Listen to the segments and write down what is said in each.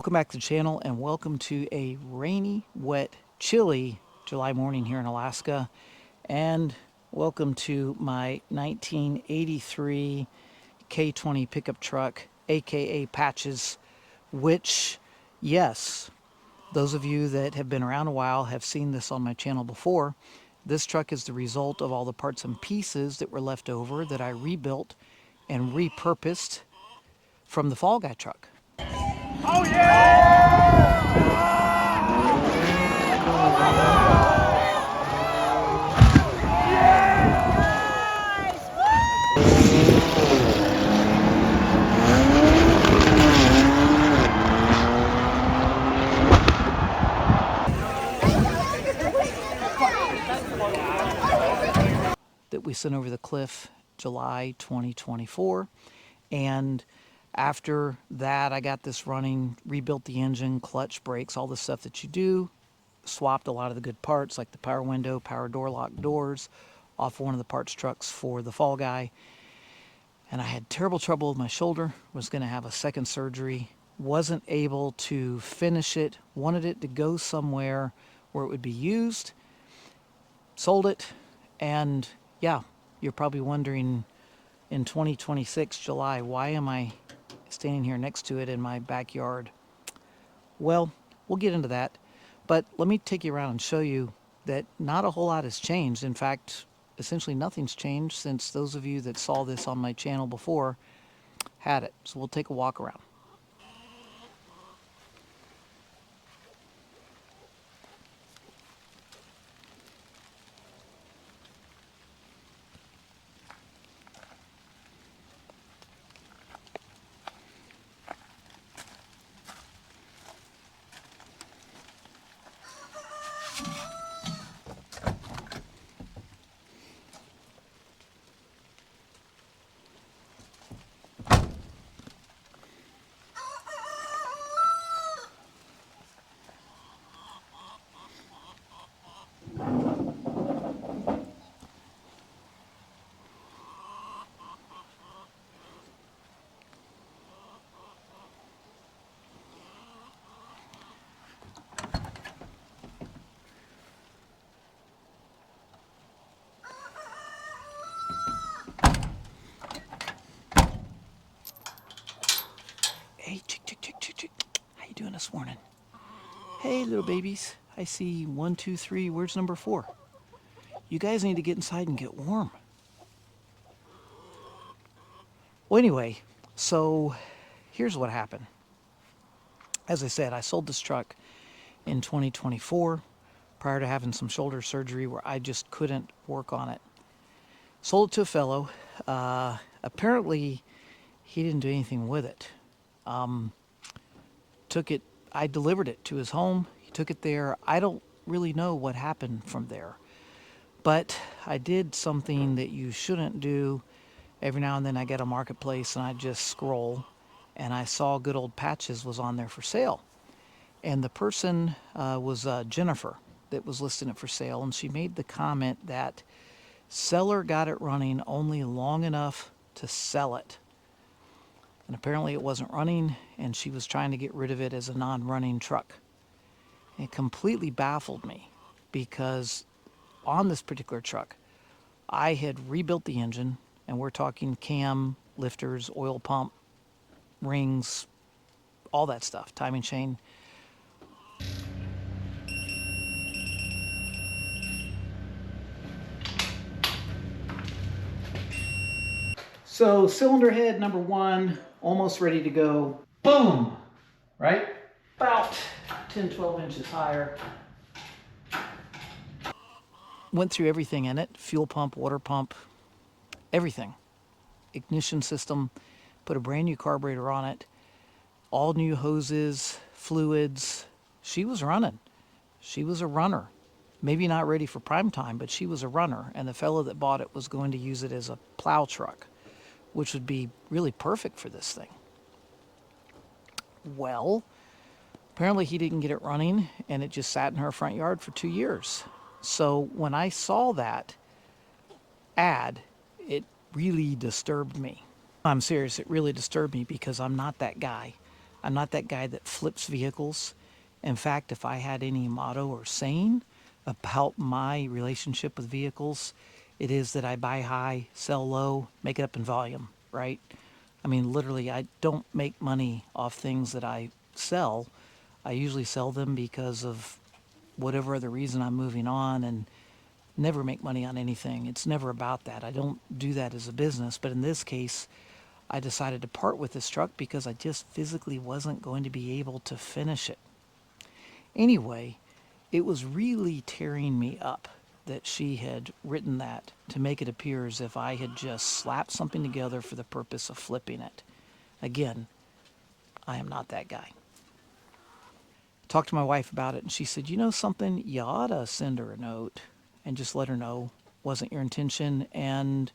Welcome back to the channel and welcome to a rainy, wet, chilly July morning here in Alaska. And welcome to my 1983 K20 pickup truck, aka Patches, which, yes, those of you that have been around a while have seen this on my channel before. This truck is the result of all the parts and pieces that were left over that I rebuilt and repurposed from the Fall Guy truck. Oh yeah! That we sent over the cliff July 2024. And after that, I got this running, rebuilt the engine, clutch, brakes, all the stuff that you do, swapped a lot of the good parts like the power window, power door lock doors off one of the parts trucks for the Fall Guy. And I had terrible trouble with my shoulder, was going to have a second surgery, wasn't able to finish it, wanted it to go somewhere where it would be used, sold it, and yeah, you're probably wondering in 2026 July, why am I standing here next to it in my backyard? Well, we'll get into that, but let me take you around and show you that not a whole lot has changed. In fact, essentially nothing's changed since those of you that saw this on my channel before had it. So we'll take a walk around. Hey, chick, chick, chick, chick, chick. How you doing this morning? Hey, little babies. I see 1, 2, 3. Where's number 4? You guys need to get inside and get warm. Well, anyway, so here's what happened. As I said, I sold this truck in 2024 prior to having some shoulder surgery where I just couldn't work on it. Sold it to a fellow. Apparently, he didn't do anything with it. Took it, I delivered it to his home. He took it there. I don't really know what happened from there. But I did something that you shouldn't do. Every now and then I get a marketplace and I just scroll and I saw Good Old Patches was on there for sale. And the person was Jennifer that was listing it for sale. And she made the comment that seller got it running only long enough to sell it. And apparently it wasn't running and she was trying to get rid of it as a non-running truck. It completely baffled me because on this particular truck, I had rebuilt the engine, and we're talking cam, lifters, oil pump, rings, all that stuff, timing chain. So cylinder head number 1, almost ready to go. Boom! Right? About 10, 12 inches higher. Went through everything in it, fuel pump, water pump, everything. Ignition system, put a brand new carburetor on it, all new hoses, fluids. She was running. She was a runner. Maybe not ready for prime time, but she was a runner. And the fellow that bought it was going to use it as a plow truck, which would be really perfect for this thing. Well, apparently he didn't get it running and it just sat in her front yard for 2 years. So when I saw that ad, it really disturbed me. I'm serious, it really disturbed me because I'm not that guy. I'm not that guy that flips vehicles. In fact, if I had any motto or saying about my relationship with vehicles, it is that I buy high, sell low, make it up in volume, right? I mean, literally, I don't make money off things that I sell. I usually sell them because of whatever other reason I'm moving on, and never make money on anything. It's never about that. I don't do that as a business. But in this case, I decided to part with this truck because I just physically wasn't going to be able to finish it. Anyway, it was really tearing me up that she had written that to make it appear as if I had just slapped something together for the purpose of flipping it. Again, I am not that guy. Talked to my wife about it, and she said, you know something, you ought to send her a note and just let her know wasn't your intention, and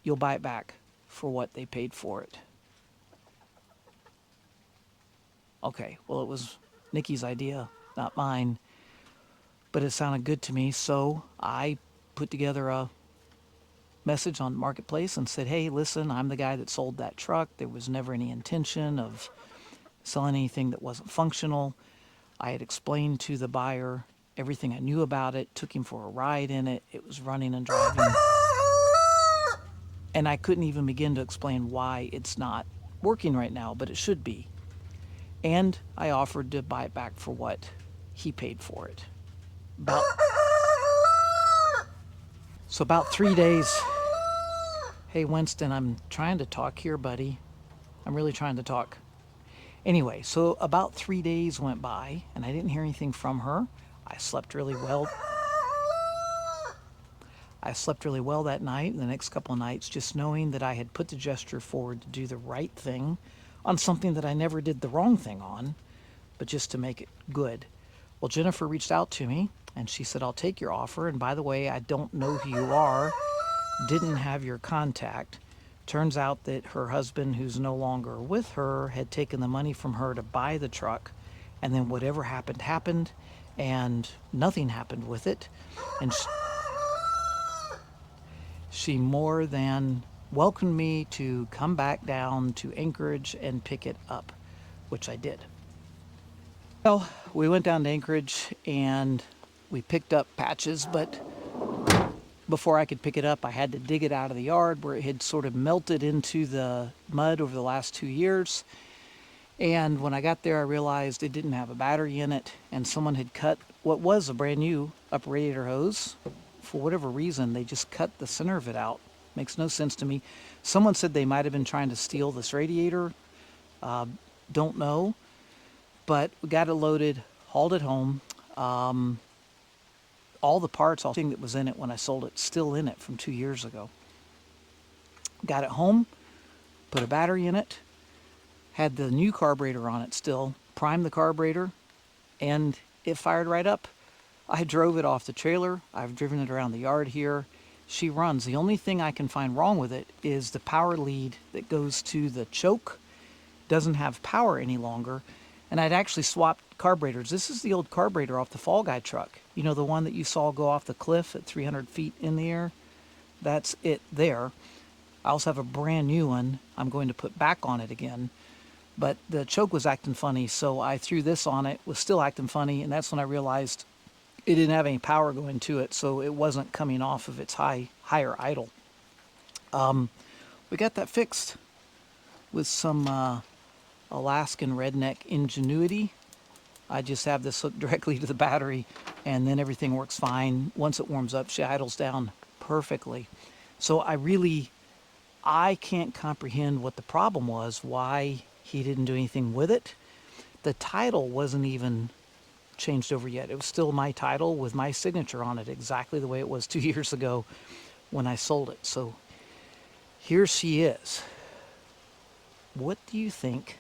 you'll buy it back for what they paid for it. Okay, well, it was Nikki's idea, not mine, but it sounded good to me, so I put together a message on Marketplace and said, hey, listen, I'm the guy that sold that truck. There was never any intention of selling anything that wasn't functional. I had explained to the buyer everything I knew about it, took him for a ride in it. It was running and driving. And I couldn't even begin to explain why it's not working right now, but it should be. And I offered to buy it back for what he paid for it. About 3 days. Hey, Winston, I'm trying to talk here, buddy. I'm really trying to talk. Anyway, so about 3 days went by, and I didn't hear anything from her. I slept really well. That night and the next couple of nights, just knowing that I had put the gesture forward to do the right thing on something that I never did the wrong thing on, but just to make it good. Well, Jennifer reached out to me, and she said, I'll take your offer. And by the way, I don't know who you are, didn't have your contact. Turns out that her husband, who's no longer with her, had taken the money from her to buy the truck, and then whatever happened, happened, and nothing happened with it. And she more than welcomed me to come back down to Anchorage and pick it up, which I did. Well, we went down to Anchorage and we picked up Patches, but before I could pick it up, I had to dig it out of the yard where it had sort of melted into the mud over the last 2 years. And when I got there, I realized it didn't have a battery in it, and someone had cut what was a brand new upper radiator hose. For whatever reason, they just cut the center of it out. Makes no sense to me. Someone said they might have been trying to steal this radiator. Don't know. But we got it loaded, hauled it home. All the parts, all the thing that was in it when I sold it, still in it from 2 years ago. Got it home, put a battery in it, had the new carburetor on it still, primed the carburetor, and it fired right up. I drove it off the trailer. I've driven it around the yard here. She runs. The only thing I can find wrong with it is the power lead that goes to the choke doesn't have power any longer. And I'd actually swapped carburetors. This is the old carburetor off the Fall Guy truck. You know, the one that you saw go off the cliff at 300 feet in the air? That's it there. I also have a brand new one I'm going to put back on it again. But the choke was acting funny, so I threw this on it. It was still acting funny, and that's when I realized it didn't have any power going to it, so it wasn't coming off of its higher idle. We got that fixed with some Alaskan redneck ingenuity. I just have this hooked directly to the battery, and then everything works fine. Once it warms up, she idles down perfectly. So I can't comprehend what the problem was, why he didn't do anything with it. The title wasn't even changed over yet. It was still my title with my signature on it, exactly the way it was 2 years ago when I sold it. So here she is. What do you think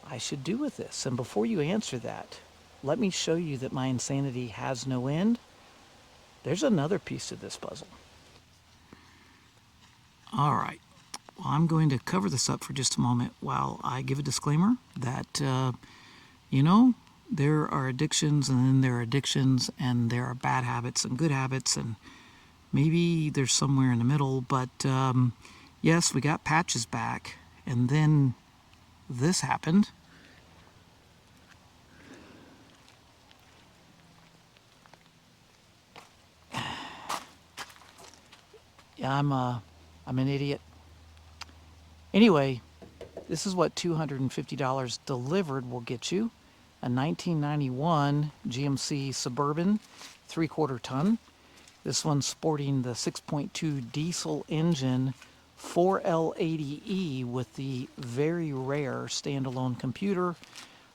I should do with this? And before you answer that, let me show you that my insanity has no end. There's another piece to this puzzle. All right. Well, I'm going to cover this up for just a moment while I give a disclaimer that, there are addictions, and then there are addictions, and there are bad habits and good habits, and maybe there's somewhere in the middle. But yes, we got Patches back, and then this happened. Yeah, I'm an idiot. Anyway, this is what $250 delivered will get you. A 1991 GMC Suburban 3/4 ton. This one's sporting the 6.2 diesel engine 4L80E with the very rare standalone computer.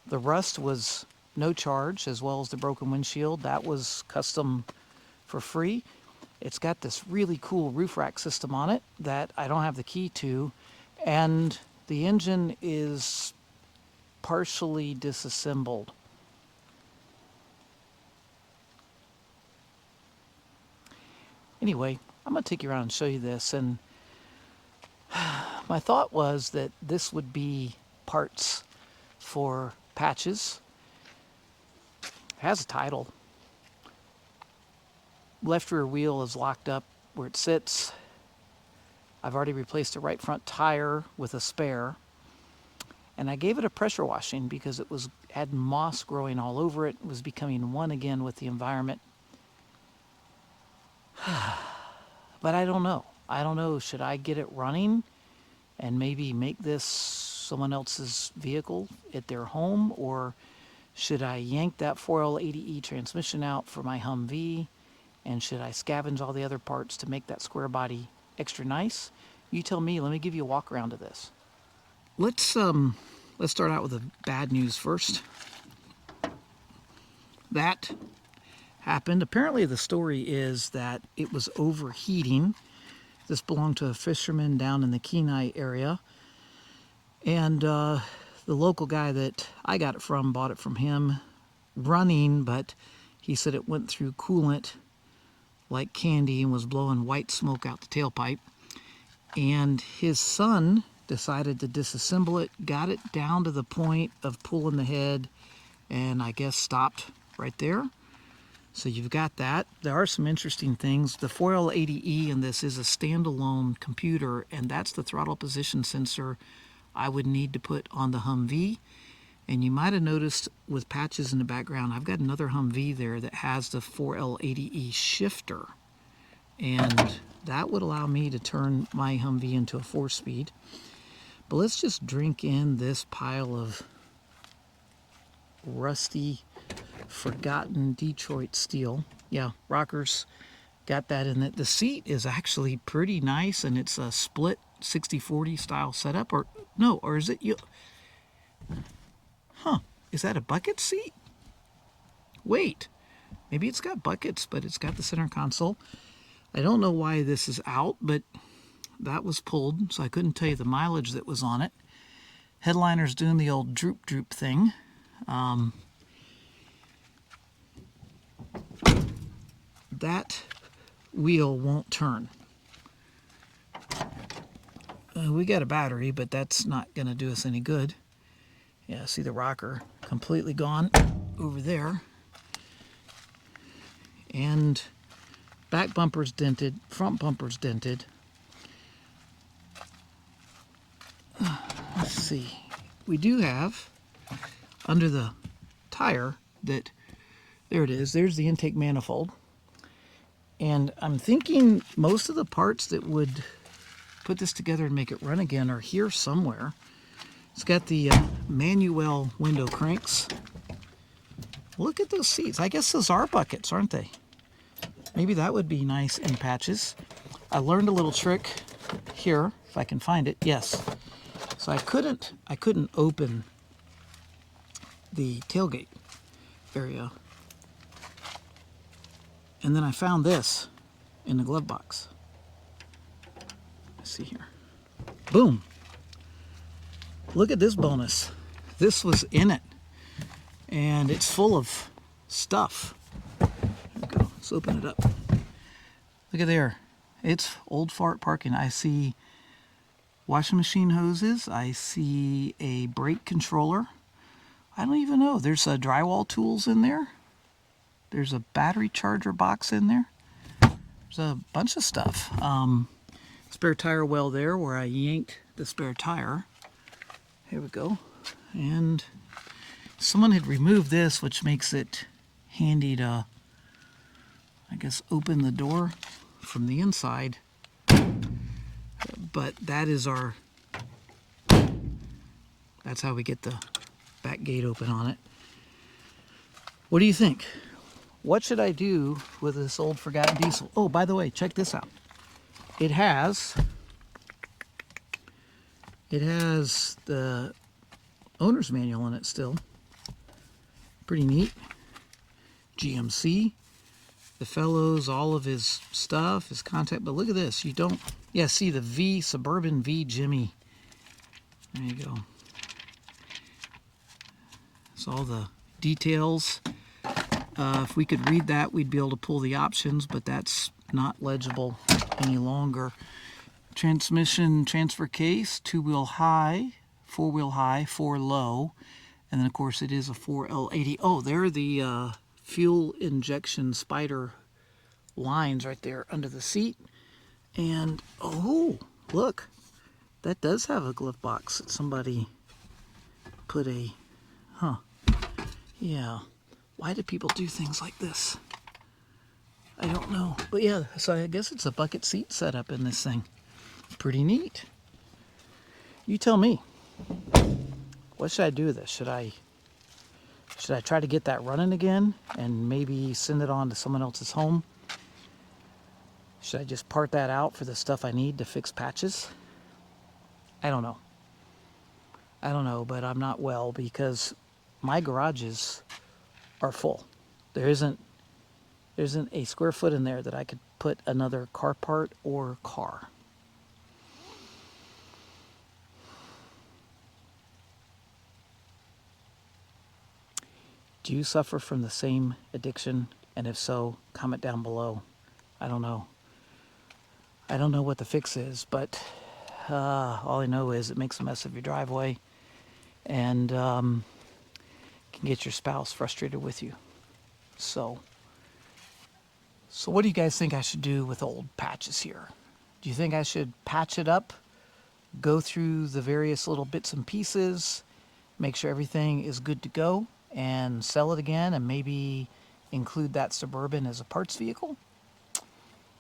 The rust was no charge, as well as the broken windshield. That was custom for free. It's got this really cool roof rack system on it that I don't have the key to, and the engine is partially disassembled. Anyway, I'm going to take you around and show you this, and my thought was that this would be parts for patches. It has a title. Left rear wheel is locked up where it sits. I've already replaced the right front tire with a spare. And I gave it a pressure washing because it had moss growing all over it. It was becoming one again with the environment. But I don't know. I don't know. Should I get it running and maybe make this someone else's vehicle at their home? Or should I yank that 4L80E transmission out for my Humvee? And should I scavenge all the other parts to make that square body extra nice? You tell me. Let me give you a walk around of this. Let's start out with the bad news first. That happened. Apparently the story is that it was overheating. This belonged to a fisherman down in the Kenai area. And the local guy that I got it from bought it from him running, but he said it went through coolant like candy and was blowing white smoke out the tailpipe. And his son decided to disassemble it, got it down to the point of pulling the head, and I guess stopped right there. So you've got that. There are some interesting things. The 4L80E in this is a standalone computer, and that's the throttle position sensor I would need to put on the Humvee. And you might have noticed with patches in the background, I've got another Humvee there that has the 4L80E shifter. And that would allow me to turn my Humvee into a 4-speed. But let's just drink in this pile of rusty, forgotten Detroit steel. Yeah, rockers got that in it. The seat is actually pretty nice, and it's a split 60/40 style setup. Or no, or is it you? Huh, is that a bucket seat? Wait, maybe it's got buckets, but it's got the center console. I don't know why this is out, but that was pulled, so I couldn't tell you the mileage that was on it. Headliner's doing the old droop droop thing. That wheel won't turn. We got a battery, but that's not going to do us any good. Yeah, see the rocker completely gone over there. And back bumper's dented, front bumper's dented. Let's see. We do have under the tire that, there it is, there's the intake manifold. And I'm thinking most of the parts that would put this together and make it run again are here somewhere. It's got the Manuel window cranks. Look at those seats. I guess those are buckets, aren't they? Maybe that would be nice in patches. I learned a little trick here, if I can find it. Yes. So I couldn't open the tailgate area. And then I found this in the glove box. Let's see here. Boom. Look at this bonus. This was in it. And it's full of stuff. There we go. Let's open it up. Look at there. It's old fart parking. I see washing machine hoses. I see a brake controller. I don't even know. There's drywall tools in there. There's a battery charger box in there. There's a bunch of stuff. Spare tire well there where I yanked the spare tire. Here we go. And someone had removed this, which makes it handy to, I guess, open the door from the inside. But that is our, that's how we get the back gate open on it. What do you think? What should I do with this old forgotten diesel? Oh, by the way, check this out. It has the owner's manual in it still. Pretty neat. GMC, the fellows, all of his stuff, his contact. But look at this. You don't, yeah, see the V, Suburban V Jimmy. There you go. It's all the details. If we could read that, we'd be able to pull the options, but that's not legible any longer. Transmission transfer case, 2-wheel high, 4-wheel high, 4 low, and then of course it is a 4L80. Oh, there are the fuel injection spider lines right there under the seat. And oh, look, that does have a glove box that somebody put a, yeah. Why do people do things like this? I don't know. But yeah, so I guess it's a bucket seat setup in this thing. Pretty neat. You tell me. What should I do with this? Should I try to get that running again and maybe send it on to someone else's home? Should I just part that out for the stuff I need to fix patches? I don't know. I don't know, but I'm not well because my garages are full. There isn't a square foot in there that I could put another car part or car. Do you suffer from the same addiction? And if so, comment down below. I don't know. I don't know what the fix is, but all I know is it makes a mess of your driveway and can get your spouse frustrated with you. So what do you guys think I should do with old patches here? Do you think I should patch it up, go through the various little bits and pieces, make sure everything is good to go, and sell it again and maybe include that Suburban as a parts vehicle?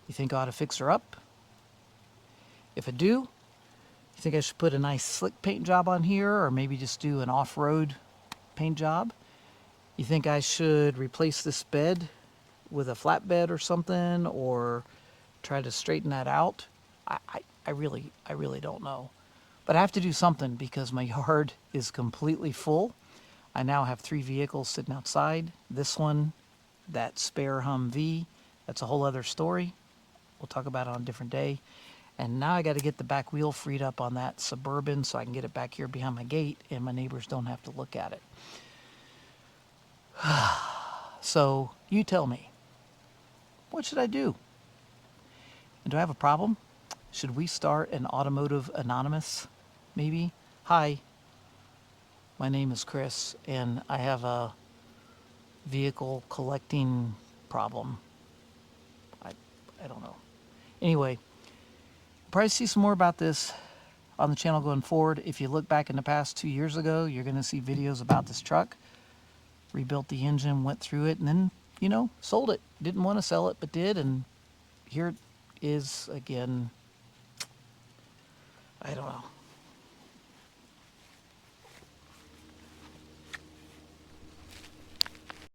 You think I ought to fix her up? If I do, you think I should put a nice slick paint job on here or maybe just do an off-road paint job? You think I should replace this bed with a flatbed or something or try to straighten that out? I really don't know. But I have to do something because my yard is completely full. I now have 3 vehicles sitting outside. This one, that spare Humvee, that's a whole other story. We'll talk about it on a different day. And now I got to get the back wheel freed up on that Suburban so I can get it back here behind my gate and my neighbors don't have to look at it. So you tell me, what should I do? And do I have a problem? Should we start an Automotive Anonymous, maybe? Hi, my name is Chris, and I have a vehicle collecting problem. I don't know. Anyway, probably see some more about this on the channel going forward. If you look back in the past 2 years ago, you're going to see videos about this truck. Rebuilt the engine, went through it, and then, you know, sold it. Didn't want to sell it, but did, and here it is again. I don't know.